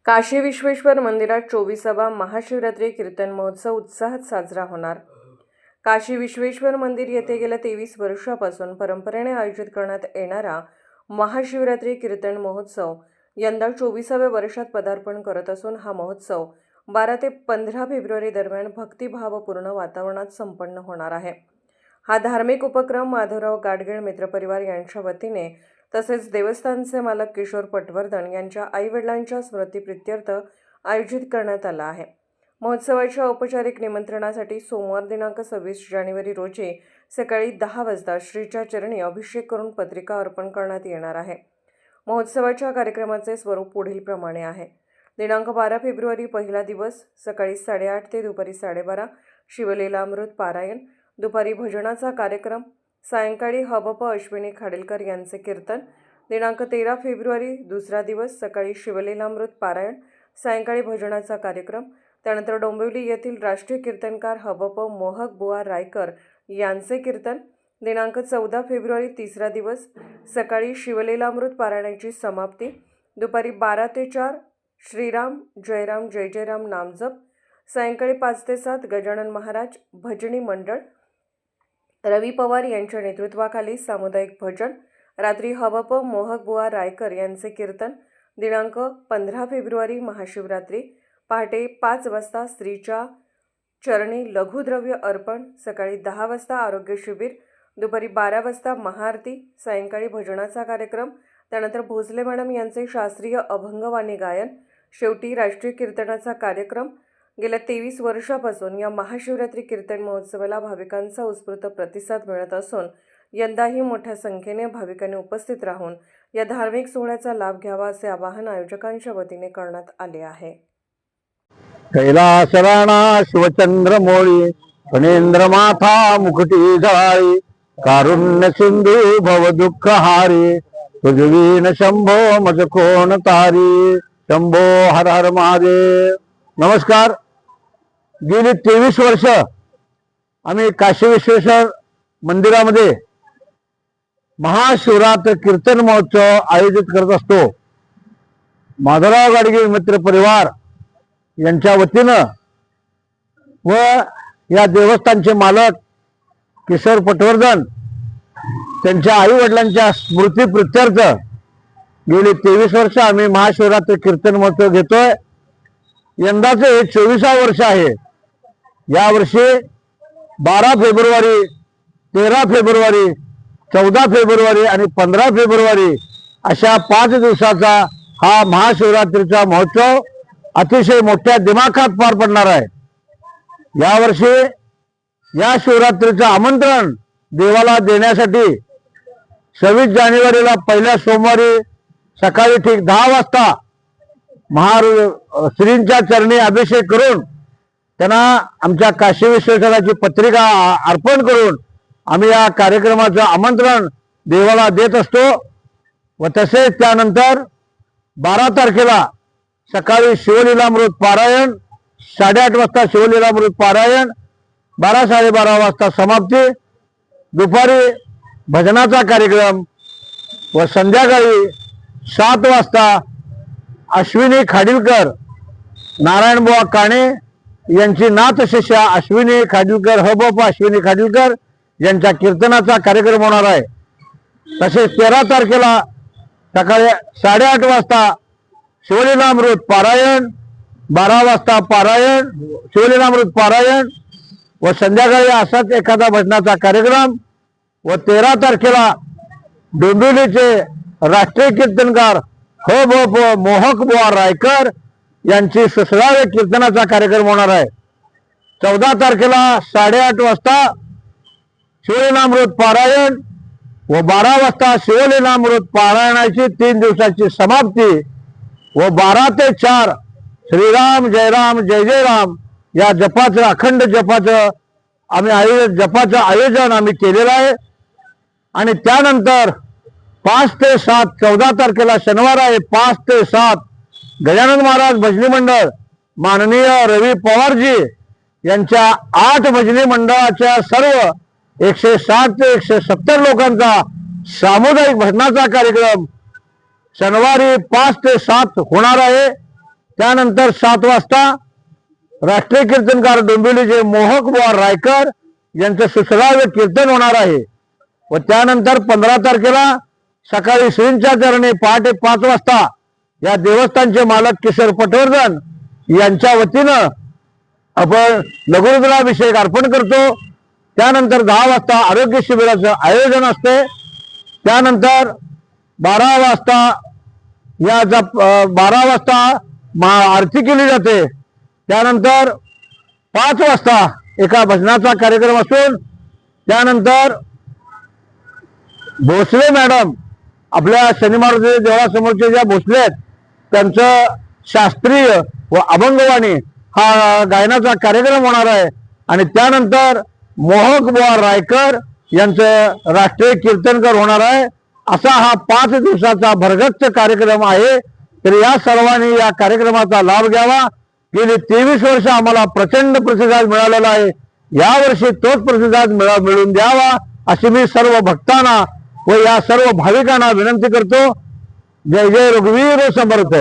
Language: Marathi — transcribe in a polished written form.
काशी विश्वेश्वर मंदिरात 24वा महाशिवरात्री कीर्तन महोत्सव उत्साहात साजरा होणार। काशी विश्वेश्वर मंदिर येथे गेल्या 23 वर्षापासून परंपरेने आयोजित करण्यात येणारा महाशिवरात्री कीर्तन महोत्सव यंदा 24व्या वर्षात पदार्पण करत असून हा महोत्सव 12 ते 15 फेब्रुवारी दरम्यान भक्तिभावपूर्ण वातावरणात संपन्न होणार आहे। हा धार्मिक उपक्रम माधवराव गाडगीळ मित्रपरिवार यांच्या वतीने तसेच देवस्थानचे मालक किशोर पटवर्धन यांच्या आईवडिलांच्या स्मृतिप्रित्यर्थ आयोजित करण्यात आला आहे। महोत्सवाच्या औपचारिक निमंत्रणासाठी सोमवार दिनांक 26 जानेवारी रोजी सकाळी 10 वाजता श्रीच्या चरणी अभिषेक करून पत्रिका अर्पण करण्यात येणार आहे। महोत्सवाच्या कार्यक्रमाचे स्वरूप पुढील प्रमाणे आहे। दिनांक 12 फेब्रुवारी पहिला दिवस सकाळी 8:30 ते दुपारी 12:30 शिवलीलामृत पारायण, दुपारी भजनाचा कार्यक्रम, सायंकाळी हबप अश्विनी खाडीलकर यांचे कीर्तन। दिनांक 13 फेब्रुवारी दुसरा दिवस सकाळी शिवलीलामृत पारायण, सायंकाळी भजनाचा कार्यक्रम। त्यानंतर डोंबिवली येथील राष्ट्रीय कीर्तनकार हबप मोहक बुवा रायकर यांचे कीर्तन। दिनांक 14 फेब्रुवारी तिसरा दिवस सकाळी शिवलीलामृत पारायणाची समाप्ती, दुपारी 12 ते 4 श्रीराम जयराम जय जयराम नामजप, सायंकाळी 5 ते 7 गजानन महाराज भजनी मंडळ रवी पवार यांच्या नेतृत्वाखाली सामुदायिक भजन, रात्री हबप मोहक बुवा रायकर यांचे कीर्तन। दिनांक 15 फेब्रुवारी महाशिवरात्री पहाटे 5 वाजता स्त्रीच्या चरणी लघुद्रव्य अर्पण, सकाळी 10 वाजता आरोग्य शिबिर, दुपारी 12 वाजता महाआरती, सायंकाळी भजनाचा कार्यक्रम। त्यानंतर भोसले मॅडम यांचे शास्त्रीय अभंगवाणी गायन, शेवटी राष्ट्रीय कीर्तनाचा कार्यक्रम। गेल्या 23 वर्षापासून या महाशिवरात्री कीर्तन महोत्सवाला भाविकांचा उत्स्फूर्त प्रतिसाद मिळत असून यंदाही मोठ्या संख्येने भाविकांनी उपस्थित राहून या धार्मिक सोहळ्याचा लाभ घ्यावा असे आवाहन आयोजकांच्या वतीने करण्यात आले आहे। कैलास राणा शिवचंद्र मोळी फणेंद्र माथा मुकुटी जाळी कारुण्य सिंधू भव दुःख हारी तुझवीन शंभो मज कोण तारी शंभो हर हर महादेव। नमस्कार। गेली 23 वर्ष आम्ही काशी विश्वेश्वर मंदिरामध्ये महाशिवरात्र कीर्तन महोत्सव आयोजित करत असतो। माधवराव गाडगीळ मित्र परिवार यांच्या वतीनं व या देवस्थानचे मालक किशोर पटवर्धन त्यांच्या आई वडिलांच्या स्मृतिप्रित्यर्थ गेली 23 वर्ष आम्ही महाशिवरात्र कीर्तन महोत्सव घेतोय। यंदाचे 24वे वर्ष आहे। या वर्षी 12 फेब्रुवारी, 13 फेब्रुवारी, 14 फेब्रुवारी आणि 15 फेब्रुवारी अशा 5 दिवसाचा हा महाशिवरात्रीचा महोत्सव अतिशय मोठ्या दिमाखात पार पडणार आहे। यावर्षी या शिवरात्रीचं आमंत्रण देवाला देण्यासाठी 26 जानेवारीला पहिल्या सोमवारी सकाळी ठीक 10 वाजता श्रींच्या चरणी अभिषेक करून त्यांना आमच्या काशी विश्वेश्वराची पत्रिका अर्पण करून आम्ही या कार्यक्रमाचं आमंत्रण देवाला देत असतो। व तसेच त्यानंतर 12 तारखेला सकाळी शिवलीलामृत पारायण, 8:30 वाजता शिवलीलामृत पारायण, 12-12:30 वाजता समाप्ती, दुपारी भजनाचा कार्यक्रम व संध्याकाळी 7 वाजता अश्विनी खाडीलकर, नारायणबुवा काणे यांची नाथ शिष्या अश्विनी खाडीलकर हबप अश्विनी खाडीलकर यांच्या कीर्तनाचा कार्यक्रम होणार आहे। तसेच 13 तारखेला सकाळी 8:30 वाजता शिवलीलामृत पारायण, 12 वाजता पारायण शिवलीलामृत पारायण व संध्याकाळी असाच एखादा भजनाचा कार्यक्रम व 13 तारखेला डोंबिवलीचे राष्ट्रीय कीर्तनकार हबप मोहक बुवा रायकर यांची 16व्या कीर्तनाचा कार्यक्रम होणार आहे। 14 तारखेला 8:30 वाजता शिवलीलामृत पारायण व 12 वाजता शिवलीलामृत पारायणाची 3 दिवसाची समाप्ती व 12 ते 4 श्रीराम जयराम जय जयराम या जपाचं अखंड जपाचं जपाचं आयोजन आम्ही केलेलं आहे। आणि त्यानंतर 5 ते 7 14 तारखेला शनिवार आहे 5 ते 7 गजानन महाराज भजनी मंडळ माननीय रवी पवारजी यांच्या 8 भजनी मंडळाच्या सर्व 160 ते 170 लोकांचा सामुदायिक भजनाचा कार्यक्रम शनिवारी 5 ते 7 होणार आहे। त्यानंतर 7 वाजता राष्ट्रीय कीर्तनकार डोंबिवलीचे मोहक बुवा रायकर यांचं सुश्राव्य कीर्तन होणार आहे व त्यानंतर 15 तारखेला सकाळी श्रींच्या चरणी पहाटे 5 वाजता या देवस्थानचे मालक किशोर पटवर्धन यांच्या वतीनं आपण लघुरुद्राभिषेक अर्पण करतो। त्यानंतर 10 वाजता आरोग्य शिबिराचं आयोजन असते। त्यानंतर 12 वाजता 12 वाजता आरती केली जाते। त्यानंतर 5 वाजता एका भजनाचा कार्यक्रम असून त्यानंतर भोसले मॅडम आपल्या शनी महाराज देवळासमोरचे ज्या भोसले आहेत त्यांचं शास्त्रीय व अभंगवाणी हा गायनाचा कार्यक्रम होणार आहे आणि त्यानंतर मोहक बुवा रायकर यांचं राष्ट्रीय कीर्तनकर होणार आहे। असा हा 5 दिवसाचा भरगच्च कार्यक्रम आहे। तर या सर्वांनी या कार्यक्रमाचा लाभ घ्यावा। गेली 23 वर्ष आम्हाला प्रचंड प्रतिसाद मिळालेला आहे। यावर्षी तोच प्रतिसाद मिळून द्यावा अशी मी सर्व भक्तांना व या सर्व भाविकांना विनंती करतो। जय जय रघुवीर समर्थ।